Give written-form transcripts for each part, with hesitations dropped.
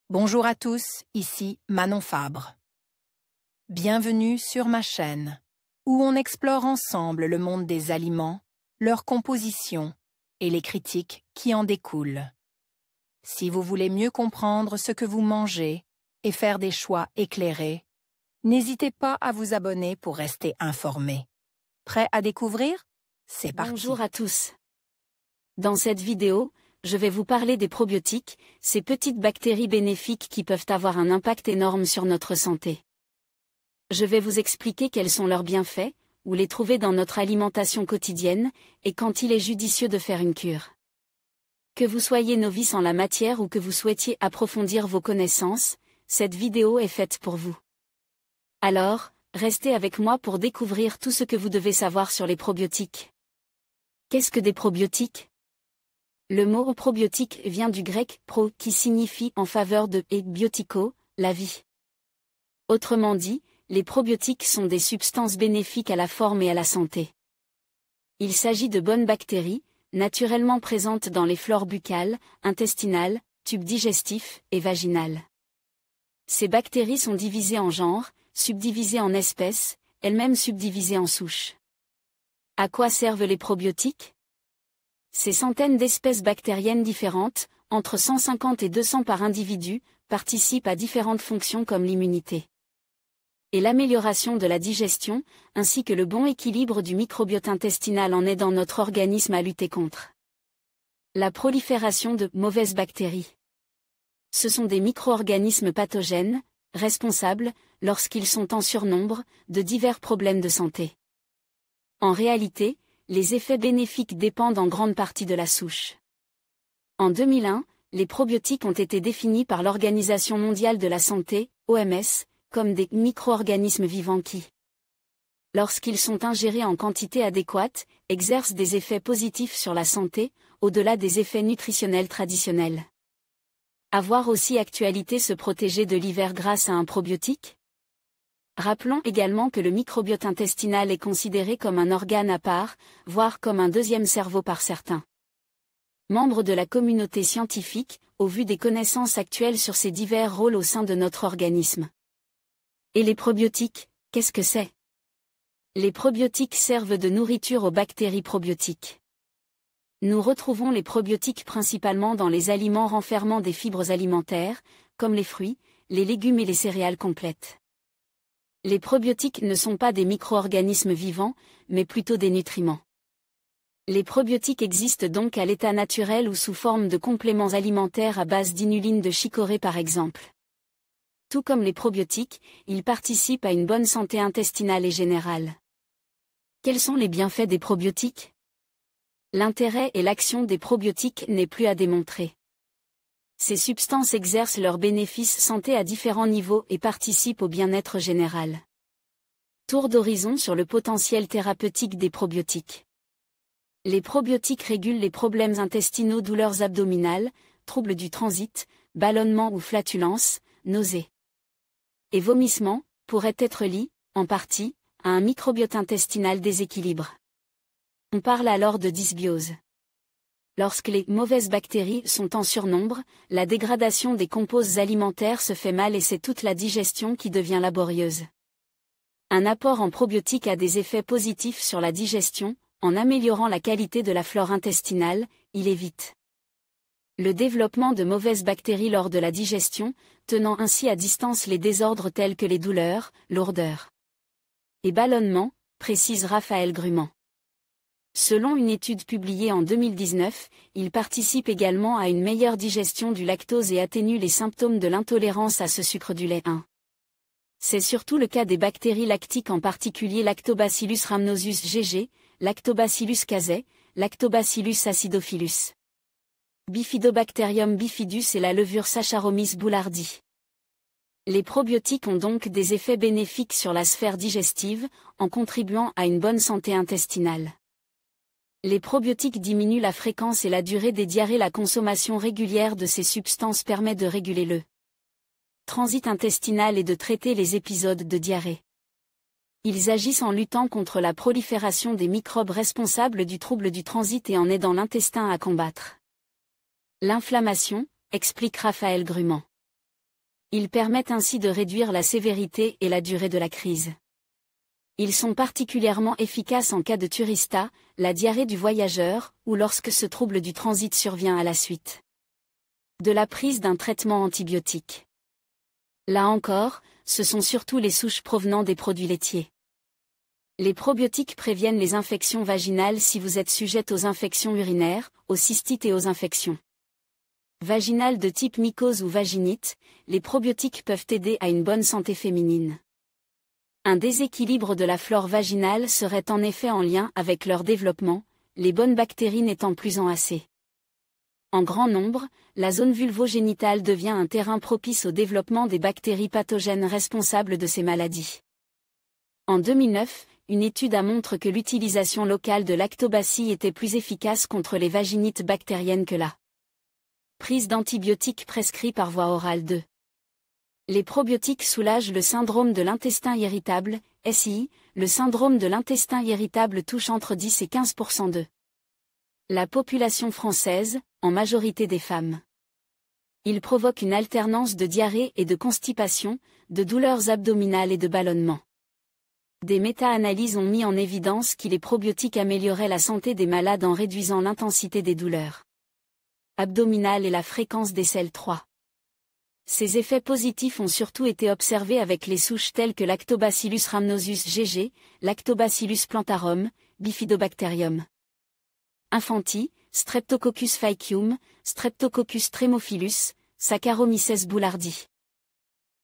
Bonjour à tous, ici Manon Fabre. Bienvenue sur ma chaîne, où on explore ensemble le monde des aliments, leur composition et les critiques qui en découlent. Si vous voulez mieux comprendre ce que vous mangez et faire des choix éclairés, n'hésitez pas à vous abonner pour rester informé. Prêt à découvrir? C'est parti. Bonjour à tous. Dans cette vidéo, je vais vous parler des probiotiques, ces petites bactéries bénéfiques qui peuvent avoir un impact énorme sur notre santé. Je vais vous expliquer quels sont leurs bienfaits, où les trouver dans notre alimentation quotidienne, et quand il est judicieux de faire une cure. Que vous soyez novice en la matière ou que vous souhaitiez approfondir vos connaissances, cette vidéo est faite pour vous. Alors, restez avec moi pour découvrir tout ce que vous devez savoir sur les probiotiques. Qu'est-ce que des probiotiques ? Le mot probiotique vient du grec pro qui signifie en faveur de et biotico, la vie. Autrement dit, les probiotiques sont des substances bénéfiques à la forme et à la santé. Il s'agit de bonnes bactéries, naturellement présentes dans les flores buccales, intestinales, tubes digestifs et vaginales. Ces bactéries sont divisées en genres, subdivisées en espèces, elles-mêmes subdivisées en souches. À quoi servent les probiotiques ? Ces centaines d'espèces bactériennes différentes, entre 150 et 200 par individu, participent à différentes fonctions comme l'immunité et l'amélioration de la digestion, ainsi que le bon équilibre du microbiote intestinal en aidant notre organisme à lutter contre la prolifération de mauvaises bactéries. Ce sont des micro-organismes pathogènes, responsables, lorsqu'ils sont en surnombre, de divers problèmes de santé. En réalité, les effets bénéfiques dépendent en grande partie de la souche. En 2001, les probiotiques ont été définis par l'Organisation mondiale de la santé, OMS, comme des micro-organismes vivants qui, lorsqu'ils sont ingérés en quantité adéquate, exercent des effets positifs sur la santé, au-delà des effets nutritionnels traditionnels. Avoir aussi actualité se protéger de l'hiver grâce à un probiotique ? Rappelons également que le microbiote intestinal est considéré comme un organe à part, voire comme un deuxième cerveau par certains membres de la communauté scientifique, au vu des connaissances actuelles sur ces divers rôles au sein de notre organisme. Et les probiotiques, qu'est-ce que c'est ? Les probiotiques servent de nourriture aux bactéries probiotiques. Nous retrouvons les probiotiques principalement dans les aliments renfermant des fibres alimentaires, comme les fruits, les légumes et les céréales complètes. Les probiotiques ne sont pas des micro-organismes vivants, mais plutôt des nutriments. Les probiotiques existent donc à l'état naturel ou sous forme de compléments alimentaires à base d'inuline de chicorée par exemple. Tout comme les probiotiques, ils participent à une bonne santé intestinale et générale. Quels sont les bienfaits des probiotiques ? L'intérêt et l'action des probiotiques n'est plus à démontrer. Ces substances exercent leurs bénéfices santé à différents niveaux et participent au bien-être général. Tour d'horizon sur le potentiel thérapeutique des probiotiques. Les probiotiques régulent les problèmes intestinaux, douleurs abdominales, troubles du transit, ballonnement ou flatulence, nausées et vomissements, pourraient être liés, en partie, à un microbiote intestinal déséquilibré. On parle alors de dysbiose. Lorsque les mauvaises bactéries sont en surnombre, la dégradation des composés alimentaires se fait mal et c'est toute la digestion qui devient laborieuse. Un apport en probiotiques a des effets positifs sur la digestion, en améliorant la qualité de la flore intestinale, il évite le développement de mauvaises bactéries lors de la digestion, tenant ainsi à distance les désordres tels que les douleurs, lourdeurs et ballonnements, précise Raphaël Grument. Selon une étude publiée en 2019, il participe également à une meilleure digestion du lactose et atténue les symptômes de l'intolérance à ce sucre du lait 1. C'est surtout le cas des bactéries lactiques, en particulier Lactobacillus rhamnosus GG, Lactobacillus casei, Lactobacillus acidophilus, Bifidobacterium bifidus et la levure Saccharomyces boulardii. Les probiotiques ont donc des effets bénéfiques sur la sphère digestive, en contribuant à une bonne santé intestinale. Les probiotiques diminuent la fréquence et la durée des diarrhées. La consommation régulière de ces substances permet de réguler le transit intestinal et de traiter les épisodes de diarrhée. Ils agissent en luttant contre la prolifération des microbes responsables du trouble du transit et en aidant l'intestin à combattre l'inflammation, explique Raphaël Grument. Ils permettent ainsi de réduire la sévérité et la durée de la crise. Ils sont particulièrement efficaces en cas de turista, la diarrhée du voyageur, ou lorsque ce trouble du transit survient à la suite de la prise d'un traitement antibiotique. Là encore, ce sont surtout les souches provenant des produits laitiers. Les probiotiques préviennent les infections vaginales si vous êtes sujette aux infections urinaires, aux cystites et aux infections vaginales de type mycose ou vaginite. Les probiotiques peuvent aider à une bonne santé féminine. Un déséquilibre de la flore vaginale serait en effet en lien avec leur développement, les bonnes bactéries n'étant plus en assez. En grand nombre, la zone vulvogénitale devient un terrain propice au développement des bactéries pathogènes responsables de ces maladies. En 2009, une étude a montré que l'utilisation locale de lactobacilles était plus efficace contre les vaginites bactériennes que la prise d'antibiotiques prescrits par voie orale. Les probiotiques soulagent le syndrome de l'intestin irritable, SI. Le syndrome de l'intestin irritable touche entre 10 et 15% de la population française, en majorité des femmes. Il provoque une alternance de diarrhée et de constipation, de douleurs abdominales et de ballonnements. Des méta-analyses ont mis en évidence que les probiotiques amélioraient la santé des malades en réduisant l'intensité des douleurs abdominales et la fréquence des CEL3. Ces effets positifs ont surtout été observés avec les souches telles que Lactobacillus rhamnosus GG, Lactobacillus plantarum, Bifidobacterium infanti, Streptococcus faecium, Streptococcus tremophilus, Saccharomyces boulardii.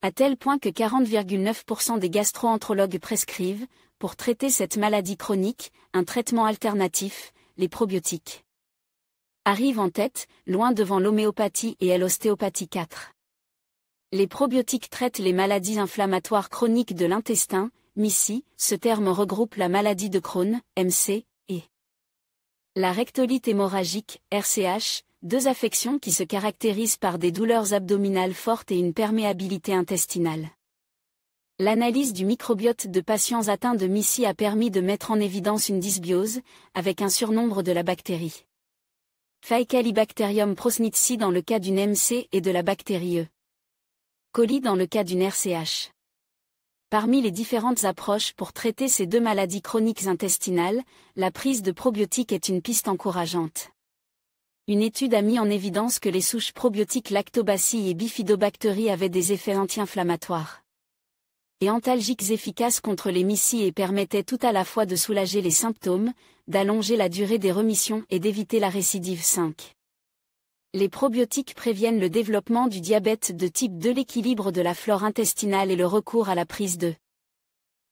À tel point que 40,9% des gastro-entérologues prescrivent, pour traiter cette maladie chronique, un traitement alternatif, les probiotiques. Arrivent en tête, loin devant l'homéopathie et l'ostéopathie 4. Les probiotiques traitent les maladies inflammatoires chroniques de l'intestin, MICI, ce terme regroupe la maladie de Crohn, MC, et la rectolite hémorragique, RCH, deux affections qui se caractérisent par des douleurs abdominales fortes et une perméabilité intestinale. L'analyse du microbiote de patients atteints de MICI a permis de mettre en évidence une dysbiose, avec un surnombre de la bactérie Faecalibacterium prosnitzi dans le cas d'une MC et de la bactérie E. coli dans le cas d'une RCH. Parmi les différentes approches pour traiter ces deux maladies chroniques intestinales, la prise de probiotiques est une piste encourageante. Une étude a mis en évidence que les souches probiotiques Lactobacilles et Bifidobactéries avaient des effets anti-inflammatoires et antalgiques efficaces contre les MICI et permettaient tout à la fois de soulager les symptômes, d'allonger la durée des remissions et d'éviter la récidive 5. Les probiotiques préviennent le développement du diabète de type 2. L'équilibre de la flore intestinale et le recours à la prise de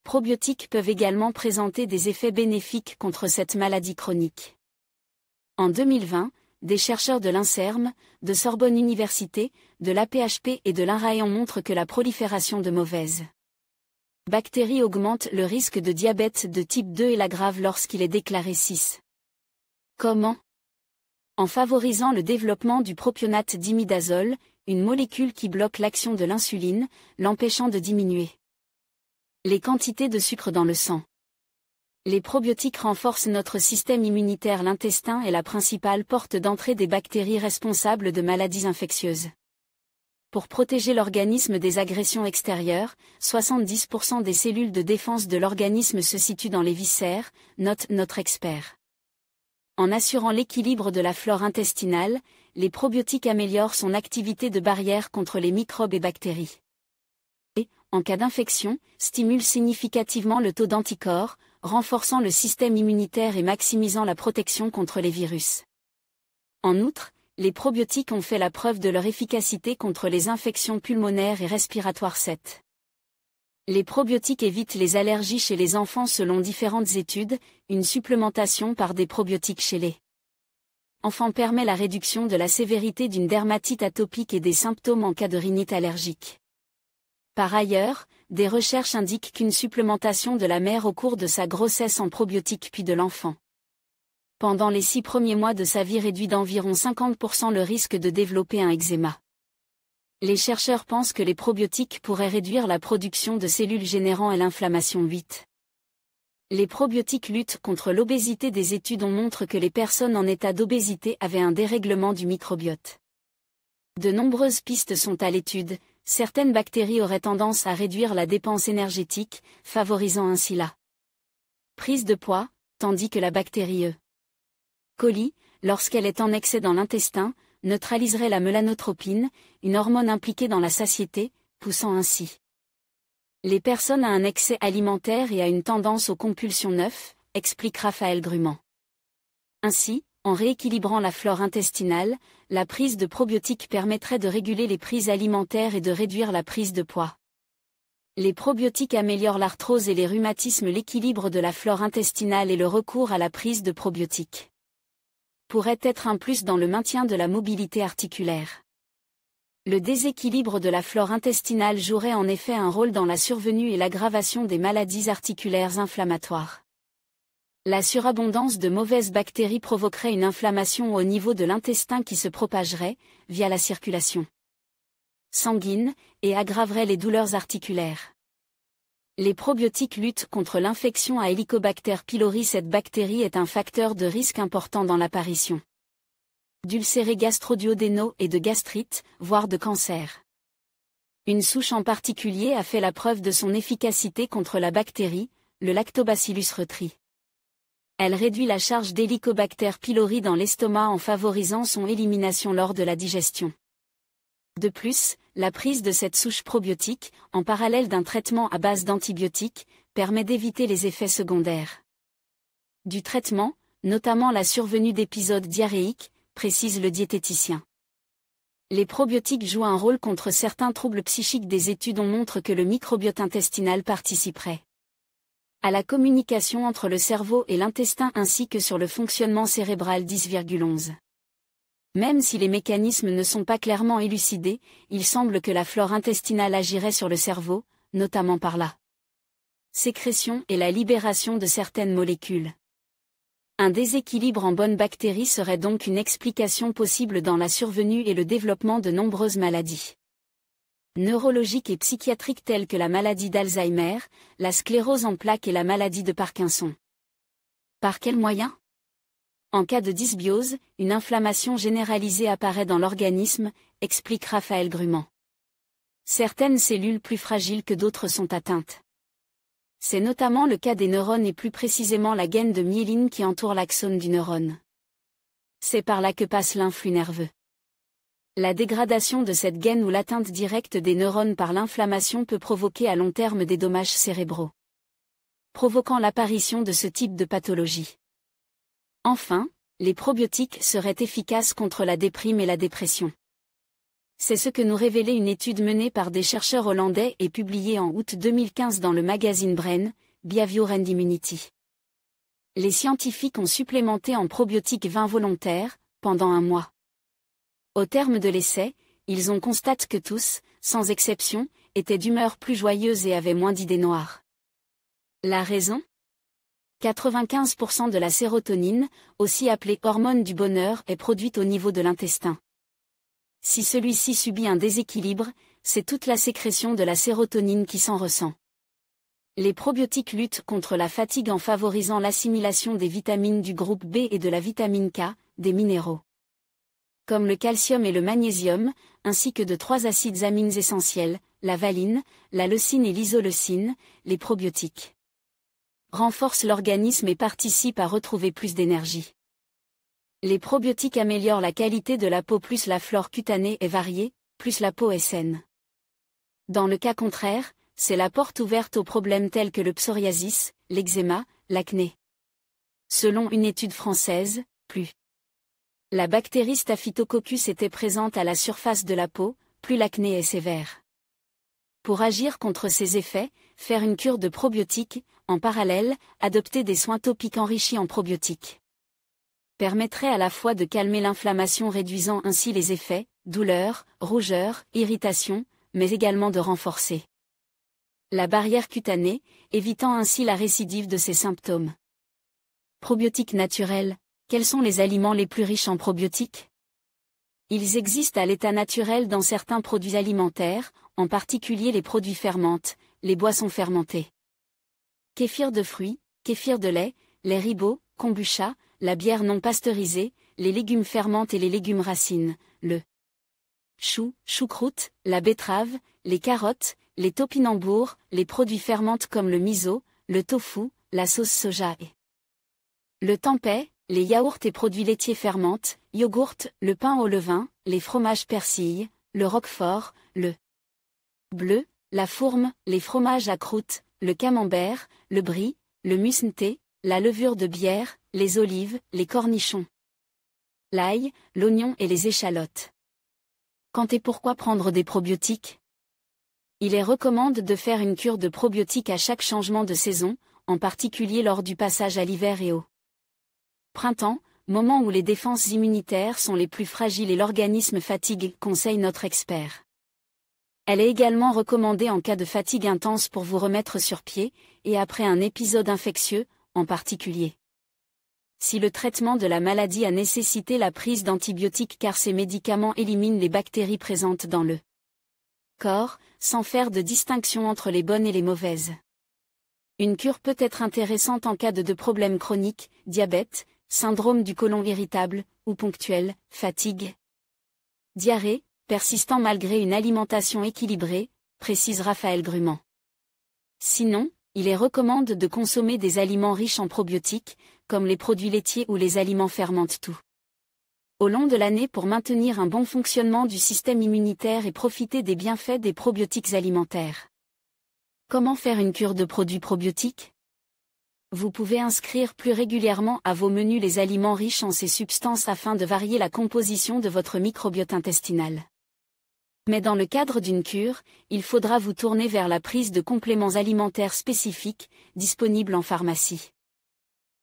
probiotiques peuvent également présenter des effets bénéfiques contre cette maladie chronique. En 2020, des chercheurs de l'INSERM, de Sorbonne Université, de l'APHP et de l'INRAE montrent que la prolifération de mauvaises bactéries augmente le risque de diabète de type 2 et l'aggrave lorsqu'il est déclaré 6. Comment ? En favorisant le développement du propionate d'imidazole, une molécule qui bloque l'action de l'insuline, l'empêchant de diminuer les quantités de sucre dans le sang. Les probiotiques renforcent notre système immunitaire. L'intestin est la principale porte d'entrée des bactéries responsables de maladies infectieuses. Pour protéger l'organisme des agressions extérieures, 70% des cellules de défense de l'organisme se situent dans les viscères, note notre expert. En assurant l'équilibre de la flore intestinale, les probiotiques améliorent son activité de barrière contre les microbes et bactéries. Et, en cas d'infection, stimulent significativement le taux d'anticorps, renforçant le système immunitaire et maximisant la protection contre les virus. En outre, les probiotiques ont fait la preuve de leur efficacité contre les infections pulmonaires et respiratoires. 7. Les probiotiques évitent les allergies chez les enfants selon différentes études. Une supplémentation par des probiotiques chez les enfants permet la réduction de la sévérité d'une dermatite atopique et des symptômes en cas de rhinite allergique. Par ailleurs, des recherches indiquent qu'une supplémentation de la mère au cours de sa grossesse en probiotiques puis de l'enfant pendant les 6 premiers mois de sa vie réduit d'environ 50% le risque de développer un eczéma. Les chercheurs pensent que les probiotiques pourraient réduire la production de cellules générant l'inflammation. 8. Les probiotiques luttent contre l'obésité. Des études montrent que les personnes en état d'obésité avaient un dérèglement du microbiote. De nombreuses pistes sont à l'étude, certaines bactéries auraient tendance à réduire la dépense énergétique, favorisant ainsi la prise de poids, tandis que la bactérie E. coli, lorsqu'elle est en excès dans l'intestin, neutraliserait la mélanotropine, une hormone impliquée dans la satiété, poussant ainsi les personnes à un excès alimentaire et à une tendance aux compulsions 9, explique Raphaël Gruman. Ainsi, en rééquilibrant la flore intestinale, la prise de probiotiques permettrait de réguler les prises alimentaires et de réduire la prise de poids. Les probiotiques améliorent l'arthrose et les rhumatismes. L'équilibre de la flore intestinale et le recours à la prise de probiotiques pourrait être un plus dans le maintien de la mobilité articulaire. Le déséquilibre de la flore intestinale jouerait en effet un rôle dans la survenue et l'aggravation des maladies articulaires inflammatoires. La surabondance de mauvaises bactéries provoquerait une inflammation au niveau de l'intestin qui se propagerait, via la circulation sanguine, et aggraverait les douleurs articulaires. Les probiotiques luttent contre l'infection à Helicobacter pylori. Cette bactérie est un facteur de risque important dans l'apparition d'ulcères gastro-duodénaux et de gastrite, voire de cancer. Une souche en particulier a fait la preuve de son efficacité contre la bactérie, le Lactobacillus reuteri. Elle réduit la charge d'Helicobacter pylori dans l'estomac en favorisant son élimination lors de la digestion. De plus, la prise de cette souche probiotique, en parallèle d'un traitement à base d'antibiotiques, permet d'éviter les effets secondaires du traitement, notamment la survenue d'épisodes diarrhéiques, précise le diététicien. Les probiotiques jouent un rôle contre certains troubles psychiques. Des études montrent que le microbiote intestinal participerait à la communication entre le cerveau et l'intestin ainsi que sur le fonctionnement cérébral. 10,11. Même si les mécanismes ne sont pas clairement élucidés, il semble que la flore intestinale agirait sur le cerveau, notamment par la sécrétion et la libération de certaines molécules. Un déséquilibre en bonnes bactéries serait donc une explication possible dans la survenue et le développement de nombreuses maladies neurologiques et psychiatriques telles que la maladie d'Alzheimer, la sclérose en plaques et la maladie de Parkinson. Par quels moyens ? En cas de dysbiose, une inflammation généralisée apparaît dans l'organisme, explique Raphaël Gruman. Certaines cellules plus fragiles que d'autres sont atteintes. C'est notamment le cas des neurones et plus précisément la gaine de myéline qui entoure l'axone du neurone. C'est par là que passe l'influx nerveux. La dégradation de cette gaine ou l'atteinte directe des neurones par l'inflammation peut provoquer à long terme des dommages cérébraux, provoquant l'apparition de ce type de pathologie. Enfin, les probiotiques seraient efficaces contre la déprime et la dépression. C'est ce que nous révélait une étude menée par des chercheurs hollandais et publiée en août 2015 dans le magazine Brain, Behavior and Immunity. Les scientifiques ont supplémenté en probiotiques 20 volontaires, pendant un mois. Au terme de l'essai, ils ont constaté que tous, sans exception, étaient d'humeur plus joyeuse et avaient moins d'idées noires. La raison ? 95% de la sérotonine, aussi appelée hormone du bonheur, est produite au niveau de l'intestin. Si celui-ci subit un déséquilibre, c'est toute la sécrétion de la sérotonine qui s'en ressent. Les probiotiques luttent contre la fatigue en favorisant l'assimilation des vitamines du groupe B et de la vitamine K, des minéraux, comme le calcium et le magnésium, ainsi que de 3 acides amines essentiels, la valine, la leucine et l'isoleucine. Les probiotiques renforcent l'organisme et participent à retrouver plus d'énergie. Les probiotiques améliorent la qualité de la peau. Plus la flore cutanée est variée, plus la peau est saine. Dans le cas contraire, c'est la porte ouverte aux problèmes tels que le psoriasis, l'eczéma, l'acné. Selon une étude française, plus la bactérie Staphylococcus était présente à la surface de la peau, plus l'acné est sévère. Pour agir contre ces effets, faire une cure de probiotiques, en parallèle, adopter des soins topiques enrichis en probiotiques permettrait à la fois de calmer l'inflammation réduisant ainsi les effets, douleur, rougeur, irritation, mais également de renforcer la barrière cutanée, évitant ainsi la récidive de ces symptômes. Probiotiques naturels, quels sont les aliments les plus riches en probiotiques ? Ils existent à l'état naturel dans certains produits alimentaires, en particulier les produits fermentés, les boissons fermentées. Kéfir de fruits, kéfir de lait, les ribot, kombucha, la bière non pasteurisée, les légumes fermentés et les légumes racines, le chou, choucroute, la betterave, les carottes, les topinambours, les produits fermentés comme le miso, le tofu, la sauce soja et le tempeh, les yaourts et produits laitiers fermentés, yogourt, le pain au levain, les fromages persille, le roquefort, le bleu, la fourme, les fromages à croûte, le camembert, le brie, le mussneté, la levure de bière, les olives, les cornichons, l'ail, l'oignon et les échalotes. Quand et pourquoi prendre des probiotiques? Il est recommandé de faire une cure de probiotiques à chaque changement de saison, en particulier lors du passage à l'hiver et au printemps, moment où les défenses immunitaires sont les plus fragiles et l'organisme fatigue, conseille notre expert. Elle est également recommandée en cas de fatigue intense pour vous remettre sur pied, et après un épisode infectieux, en particulier. Si le traitement de la maladie a nécessité la prise d'antibiotiques car ces médicaments éliminent les bactéries présentes dans le corps, sans faire de distinction entre les bonnes et les mauvaises. Une cure peut être intéressante en cas de problèmes chroniques, diabète, syndrome du côlon irritable, ou ponctuel, fatigue, diarrhée, persistant malgré une alimentation équilibrée, précise Raphaël Grument. Sinon, il est recommandé de consommer des aliments riches en probiotiques, comme les produits laitiers ou les aliments fermentés tout au long de l'année pour maintenir un bon fonctionnement du système immunitaire et profiter des bienfaits des probiotiques alimentaires. Comment faire une cure de produits probiotiques? Vous pouvez inscrire plus régulièrement à vos menus les aliments riches en ces substances afin de varier la composition de votre microbiote intestinal. Mais dans le cadre d'une cure, il faudra vous tourner vers la prise de compléments alimentaires spécifiques, disponibles en pharmacie.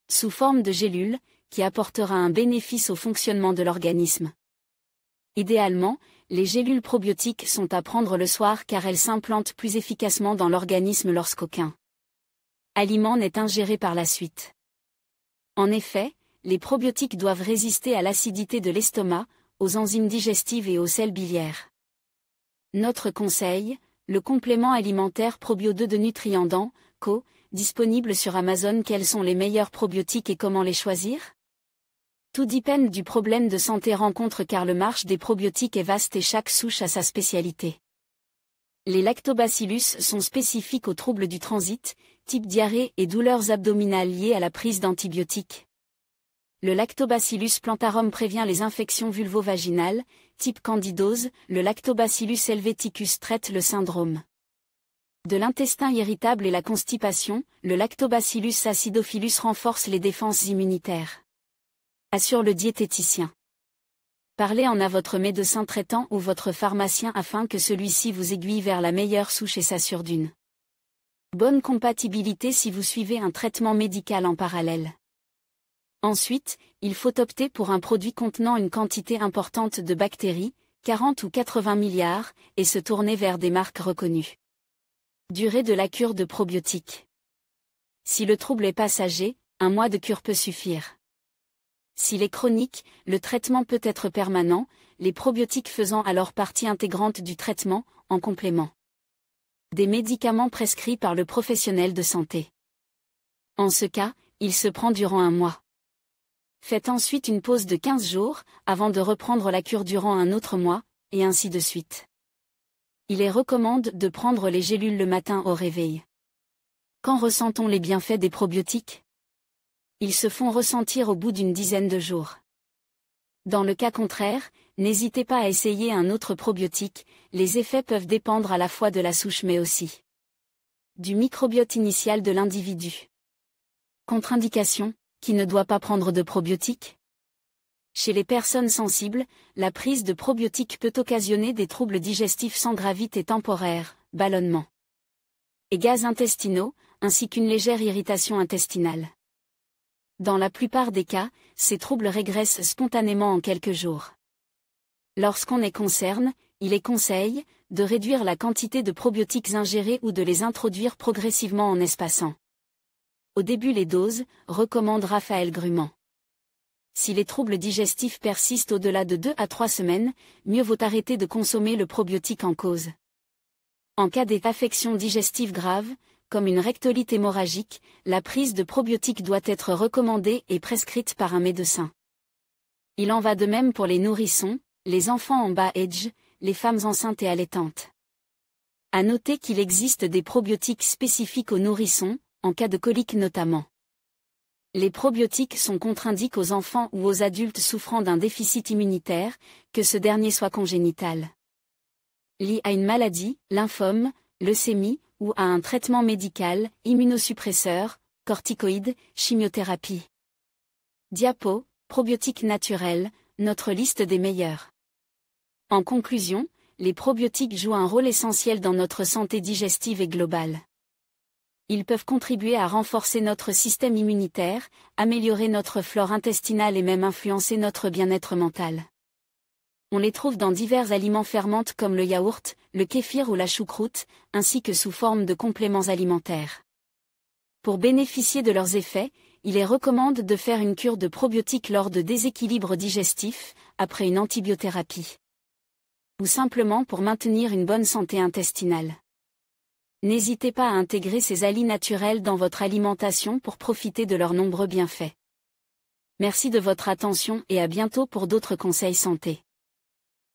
Sous forme de gélules, qui apportera un bénéfice au fonctionnement de l'organisme. Idéalement, les gélules probiotiques sont à prendre le soir car elles s'implantent plus efficacement dans l'organisme lorsqu'aucun aliment n'est ingéré par la suite. En effet, les probiotiques doivent résister à l'acidité de l'estomac, aux enzymes digestives et aux sels biliaires. Notre conseil, le complément alimentaire Probio 2 de Nutriendent, Co., disponible sur Amazon. Quels sont les meilleurs probiotiques et comment les choisir? Tout dépend du problème de santé rencontre car le marché des probiotiques est vaste et chaque souche a sa spécialité. Les lactobacillus sont spécifiques aux troubles du transit, type diarrhée et douleurs abdominales liées à la prise d'antibiotiques. Le Lactobacillus plantarum prévient les infections vulvo-vaginales, type candidose, le Lactobacillus helveticus traite le syndrome de l'intestin irritable et la constipation, le Lactobacillus acidophilus renforce les défenses immunitaires. Assure le diététicien. Parlez à votre médecin traitant ou votre pharmacien afin que celui-ci vous aiguille vers la meilleure souche et s'assure d'une bonne compatibilité si vous suivez un traitement médical en parallèle. Ensuite, il faut opter pour un produit contenant une quantité importante de bactéries, 40 ou 80 milliards, et se tourner vers des marques reconnues. Durée de la cure de probiotiques. Si le trouble est passager, 1 mois de cure peut suffire. S'il est chronique, le traitement peut être permanent, les probiotiques faisant alors partie intégrante du traitement, en complément des médicaments prescrits par le professionnel de santé. En ce cas, il se prend durant 1 mois. Faites ensuite une pause de 15 jours, avant de reprendre la cure durant un autre mois, et ainsi de suite. Il est recommandé de prendre les gélules le matin au réveil. Quand ressent-on les bienfaits des probiotiques? Ils se font ressentir au bout d'une dizaine de jours. Dans le cas contraire, n'hésitez pas à essayer un autre probiotique, les effets peuvent dépendre à la fois de la souche mais aussi du microbiote initial de l'individu. Contre-indication, qui ne doit pas prendre de probiotiques? Chez les personnes sensibles, la prise de probiotiques peut occasionner des troubles digestifs sans gravité temporaire, ballonnement et gaz intestinaux, ainsi qu'une légère irritation intestinale. Dans la plupart des cas, ces troubles régressent spontanément en quelques jours. Lorsqu'on est concerné, il est conseillé de réduire la quantité de probiotiques ingérés ou de les introduire progressivement en espaçant au début les doses, recommande Raphaël Grument. Si les troubles digestifs persistent au-delà de 2 à 3 semaines, mieux vaut arrêter de consommer le probiotique en cause. En cas d'affections digestives graves, comme une rectolite hémorragique, la prise de probiotiques doit être recommandée et prescrite par un médecin. Il en va de même pour les nourrissons, les enfants en bas âge, les femmes enceintes et allaitantes. À noter qu'il existe des probiotiques spécifiques aux nourrissons, en cas de colique notamment. Les probiotiques sont contre-indiqués aux enfants ou aux adultes souffrant d'un déficit immunitaire, que ce dernier soit congénital, lié à une maladie, lymphome, leucémie, ou à un traitement médical, immunosuppresseur, corticoïdes, chimiothérapie. Diapo, probiotiques naturels, notre liste des meilleurs. En conclusion, les probiotiques jouent un rôle essentiel dans notre santé digestive et globale. Ils peuvent contribuer à renforcer notre système immunitaire, améliorer notre flore intestinale et même influencer notre bien-être mental. On les trouve dans divers aliments ferments comme le yaourt, le kéfir ou la choucroute, ainsi que sous forme de compléments alimentaires. Pour bénéficier de leurs effets, il est recommandé de faire une cure de probiotiques lors de déséquilibres digestifs, après une antibiothérapie, ou simplement pour maintenir une bonne santé intestinale. N'hésitez pas à intégrer ces aliments naturels dans votre alimentation pour profiter de leurs nombreux bienfaits. Merci de votre attention et à bientôt pour d'autres conseils santé.